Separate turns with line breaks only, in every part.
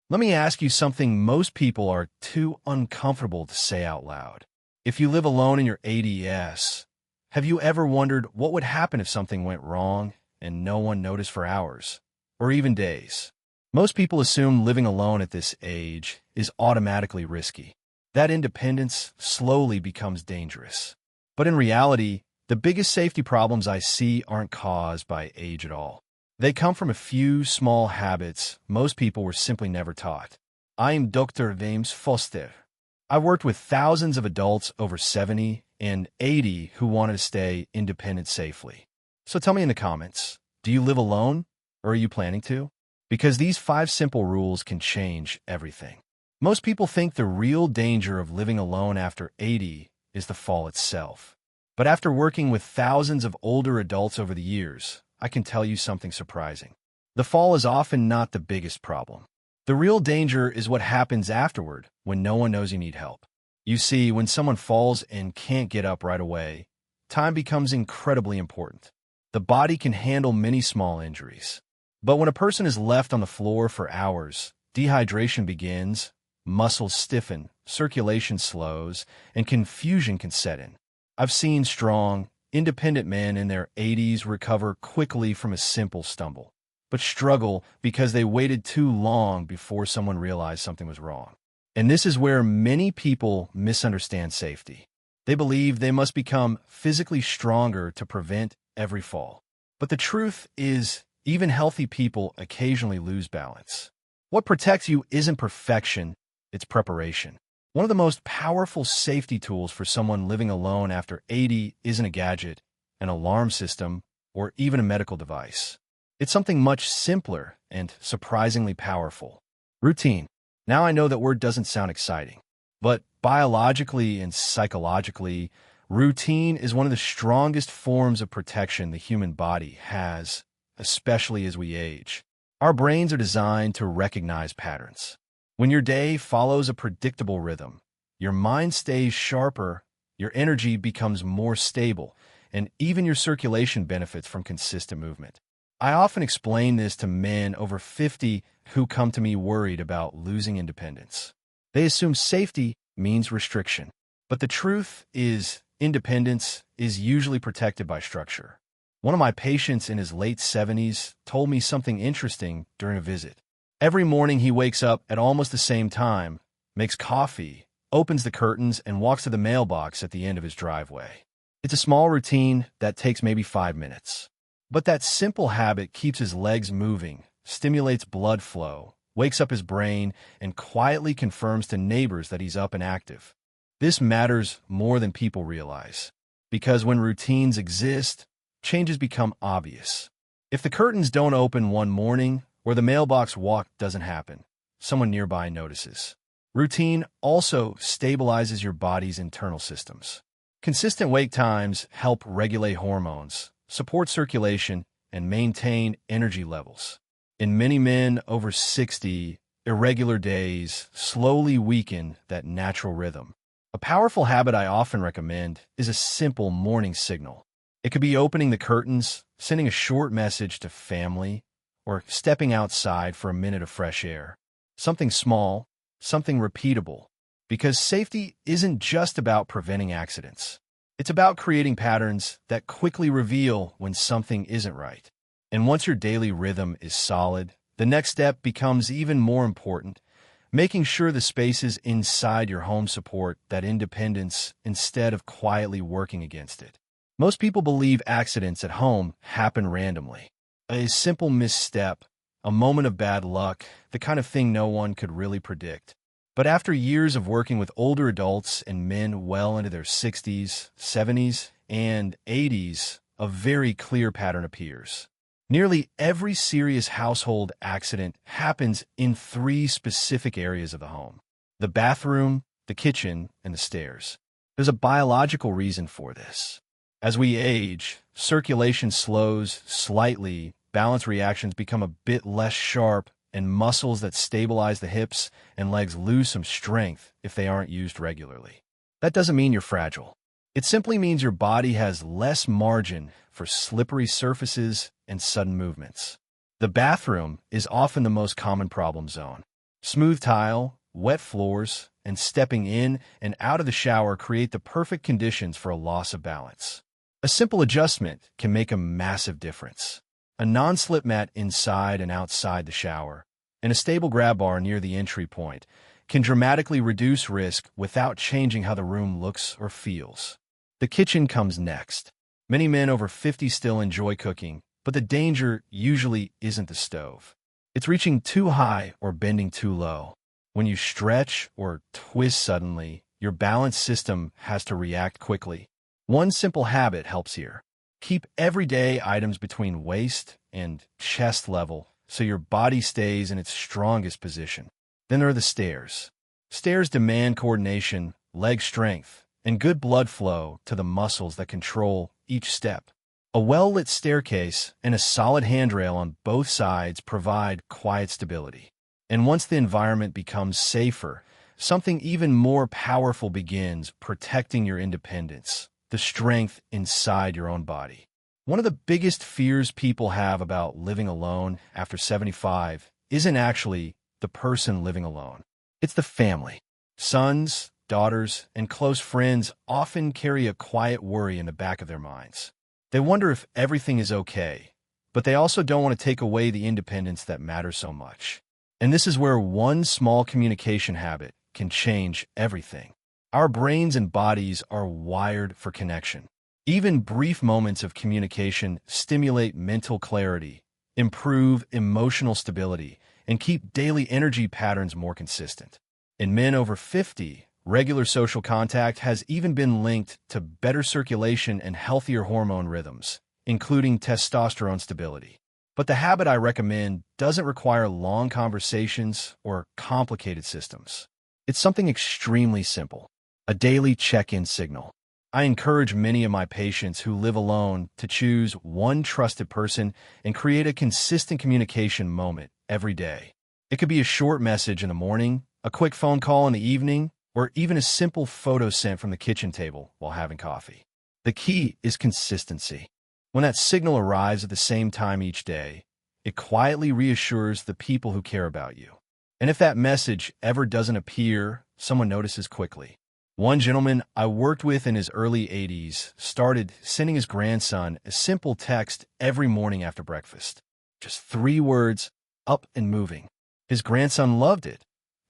Let me ask you something most people are too uncomfortable to say out loud. If you live alone in your ADS, have you ever wondered what would happen if something went wrong and no one noticed for hours, or even days? Most people assume living alone at this age is automatically risky. That independence slowly becomes dangerous. But in reality, the biggest safety problems I see aren't caused by age at all. They come from a few small habits most people were simply never taught. I am Dr. James Foster. I've worked with thousands of adults over 70 and 80 who wanted to stay independent safely. So tell me in the comments, do you live alone, or are you planning to? Because these 5 simple rules can change everything. Most people think the real danger of living alone after 80 is the fall itself. But after working with thousands of older adults over the years, I can tell you something surprising. The fall is often not the biggest problem. The real danger is what happens afterward when no one knows you need help. You see, when someone falls and can't get up right away, time becomes incredibly important. The body can handle many small injuries. But when a person is left on the floor for hours, dehydration begins, muscles stiffen, circulation slows, and confusion can set in. I've seen strong, independent men in their 80s recover quickly from a simple stumble, but struggle because they waited too long before someone realized something was wrong. And this is where many people misunderstand safety. They believe they must become physically stronger to prevent every fall. But the truth is, even healthy people occasionally lose balance. What protects you isn't perfection, it's preparation. One of the most powerful safety tools for someone living alone after 80 isn't a gadget, an alarm system, or even a medical device. It's something much simpler and surprisingly powerful. Routine. Now I know that word doesn't sound exciting, but biologically and psychologically, routine is one of the strongest forms of protection the human body has, especially as we age. Our brains are designed to recognize patterns. When your day follows a predictable rhythm, your mind stays sharper, your energy becomes more stable, and even your circulation benefits from consistent movement. I often explain this to men over 50 who come to me worried about losing independence. They assume safety means restriction, but the truth is independence is usually protected by structure. One of my patients in his late 70s told me something interesting during a visit. Every morning he wakes up at almost the same time, makes coffee, opens the curtains, and walks to the mailbox at the end of his driveway. It's a small routine that takes maybe 5 minutes. But that simple habit keeps his legs moving, stimulates blood flow, wakes up his brain, and quietly confirms to neighbors that he's up and active. This matters more than people realize, because when routines exist, changes become obvious. If the curtains don't open one morning, or the mailbox walk doesn't happen, someone nearby notices. Routine also stabilizes your body's internal systems. Consistent wake times help regulate hormones, support circulation, and maintain energy levels. In many men over 60, irregular days slowly weaken that natural rhythm. A powerful habit I often recommend is a simple morning signal. It could be opening the curtains, sending a short message to family, or stepping outside for a minute of fresh air. Something small, something repeatable. Because safety isn't just about preventing accidents. It's about creating patterns that quickly reveal when something isn't right. And once your daily rhythm is solid, the next step becomes even more important, making sure the spaces inside your home support that independence instead of quietly working against it. Most people believe accidents at home happen randomly. A simple misstep, a moment of bad luck, the kind of thing no one could really predict. But after years of working with older adults and men well into their 60s, 70s, and 80s, a very clear pattern appears. Nearly every serious household accident happens in 3 specific areas of the home: the bathroom, the kitchen, and the stairs. There's a biological reason for this. As we age, circulation slows slightly, balance reactions become a bit less sharp, and muscles that stabilize the hips and legs lose some strength if they aren't used regularly. That doesn't mean you're fragile. It simply means your body has less margin for slippery surfaces and sudden movements. The bathroom is often the most common problem zone. Smooth tile, wet floors, and stepping in and out of the shower create the perfect conditions for a loss of balance. A simple adjustment can make a massive difference. A non-slip mat inside and outside the shower, and a stable grab bar near the entry point can dramatically reduce risk without changing how the room looks or feels. The kitchen comes next. Many men over 50 still enjoy cooking, but the danger usually isn't the stove. It's reaching too high or bending too low. When you stretch or twist suddenly, your balance system has to react quickly. One simple habit helps here. Keep everyday items between waist and chest level so your body stays in its strongest position. Then there are the stairs. Stairs demand coordination, leg strength, and good blood flow to the muscles that control each step. A well-lit staircase and a solid handrail on both sides provide quiet stability. And once the environment becomes safer, something even more powerful begins: protecting your independence, the strength inside your own body. One of the biggest fears people have about living alone after 75 isn't actually the person living alone. It's the family. Sons, daughters, and close friends often carry a quiet worry in the back of their minds. They wonder if everything is okay, but they also don't want to take away the independence that matters so much. And this is where one small communication habit can change everything. Our brains and bodies are wired for connection. Even brief moments of communication stimulate mental clarity, improve emotional stability, and keep daily energy patterns more consistent. In men over 50, regular social contact has even been linked to better circulation and healthier hormone rhythms, including testosterone stability. But the habit I recommend doesn't require long conversations or complicated systems. It's something extremely simple: a daily check-in signal. I encourage many of my patients who live alone to choose one trusted person and create a consistent communication moment every day. It could be a short message in the morning, a quick phone call in the evening, or even a simple photo sent from the kitchen table while having coffee. The key is consistency. When that signal arrives at the same time each day, it quietly reassures the people who care about you. And if that message ever doesn't appear, someone notices quickly. One gentleman I worked with in his early 80s started sending his grandson a simple text every morning after breakfast. Just 3 words: up and moving. His grandson loved it,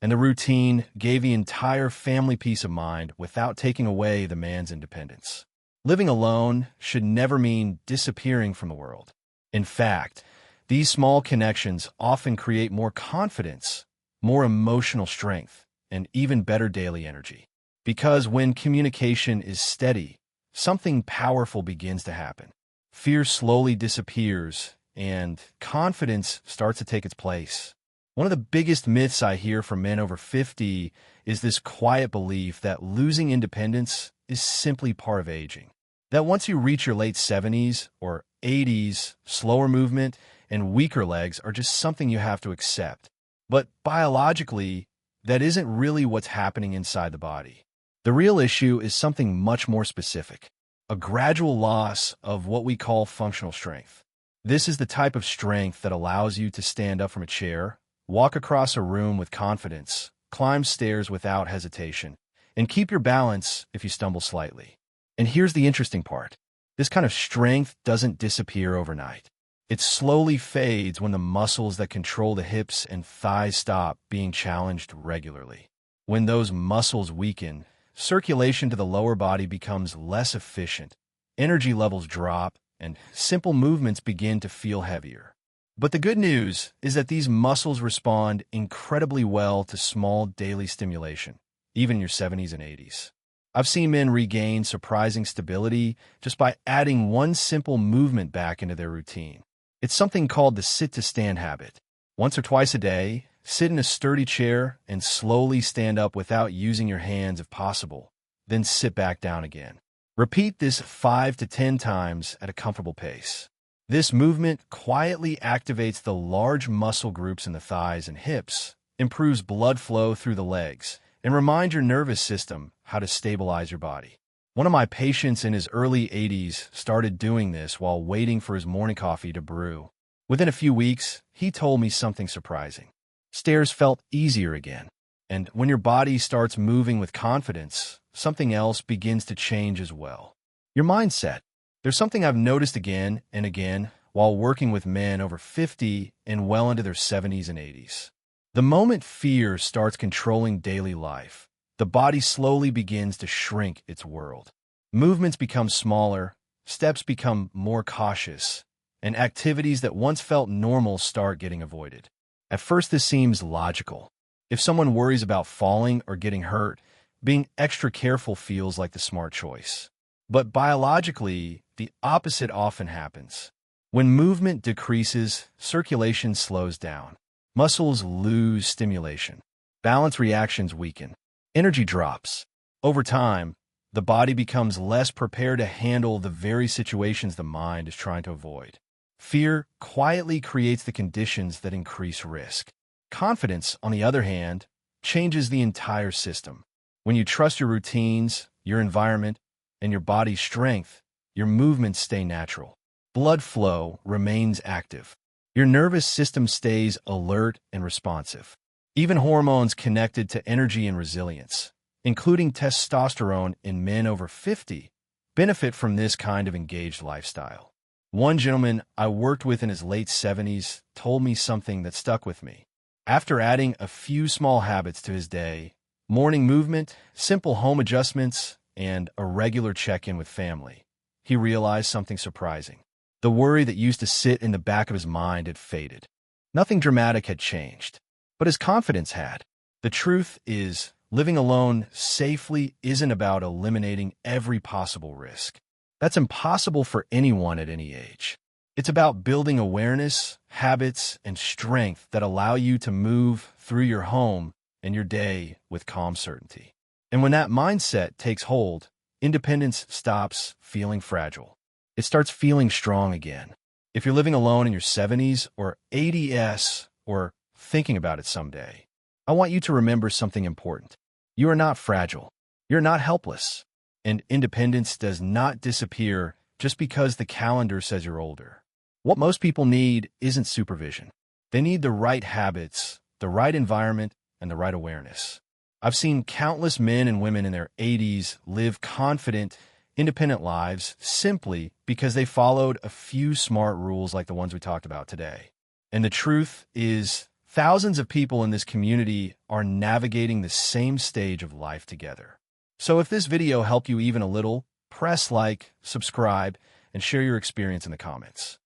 and the routine gave the entire family peace of mind without taking away the man's independence. Living alone should never mean disappearing from the world. In fact, these small connections often create more confidence, more emotional strength, and even better daily energy. Because when communication is steady, something powerful begins to happen. Fear slowly disappears, and confidence starts to take its place. One of the biggest myths I hear from men over 50 is this quiet belief that losing independence is simply part of aging. That once you reach your late 70s or 80s, slower movement and weaker legs are just something you have to accept. But biologically, that isn't really what's happening inside the body. The real issue is something much more specific: a gradual loss of what we call functional strength. This is the type of strength that allows you to stand up from a chair, walk across a room with confidence, climb stairs without hesitation, and keep your balance if you stumble slightly. And here's the interesting part: this kind of strength doesn't disappear overnight. It slowly fades when the muscles that control the hips and thighs stop being challenged regularly. When those muscles weaken, circulation to the lower body becomes less efficient, energy levels drop, and simple movements begin to feel heavier. But the good news is that these muscles respond incredibly well to small daily stimulation, even in your 70s and 80s. I've seen men regain surprising stability just by adding one simple movement back into their routine. It's something called the sit-to-stand habit. Once or twice a day, sit in a sturdy chair and slowly stand up without using your hands if possible, then sit back down again. Repeat this 5 to 10 times at a comfortable pace. This movement quietly activates the large muscle groups in the thighs and hips, improves blood flow through the legs, and reminds your nervous system how to stabilize your body. One of my patients in his early 80s started doing this while waiting for his morning coffee to brew. Within a few weeks, he told me something surprising. Stairs felt easier again. And when your body starts moving with confidence, something else begins to change as well. Your mindset. There's something I've noticed again and again while working with men over 50 and well into their 70s and 80s. The moment fear starts controlling daily life, the body slowly begins to shrink its world. Movements become smaller, steps become more cautious, and activities that once felt normal start getting avoided. At first, this seems logical. If someone worries about falling or getting hurt, being extra careful feels like the smart choice. But biologically, the opposite often happens. When movement decreases, circulation slows down. Muscles lose stimulation. Balance reactions weaken. Energy drops. Over time, the body becomes less prepared to handle the very situations the mind is trying to avoid. Fear quietly creates the conditions that increase risk. Confidence, on the other hand, changes the entire system. When you trust your routines, your environment, and your body's strength, your movements stay natural. Blood flow remains active. Your nervous system stays alert and responsive. Even hormones connected to energy and resilience, including testosterone in men over 50, benefit from this kind of engaged lifestyle. One gentleman I worked with in his late 70s told me something that stuck with me. After adding a few small habits to his day, morning movement, simple home adjustments, and a regular check-in with family, he realized something surprising. The worry that used to sit in the back of his mind had faded. Nothing dramatic had changed, but his confidence had. The truth is, living alone safely isn't about eliminating every possible risk. That's impossible for anyone at any age. It's about building awareness, habits, and strength that allow you to move through your home and your day with calm certainty. And when that mindset takes hold, independence stops feeling fragile. It starts feeling strong again. If you're living alone in your 70s or 80s or thinking about it someday, I want you to remember something important. You are not fragile. You're not helpless. And independence does not disappear just because the calendar says you're older. What most people need isn't supervision. They need the right habits, the right environment, and the right awareness. I've seen countless men and women in their 80s live confident, independent lives simply because they followed a few smart rules like the ones we talked about today. And the truth is, thousands of people in this community are navigating the same stage of life together. So if this video helped you even a little, press like, subscribe, and share your experience in the comments.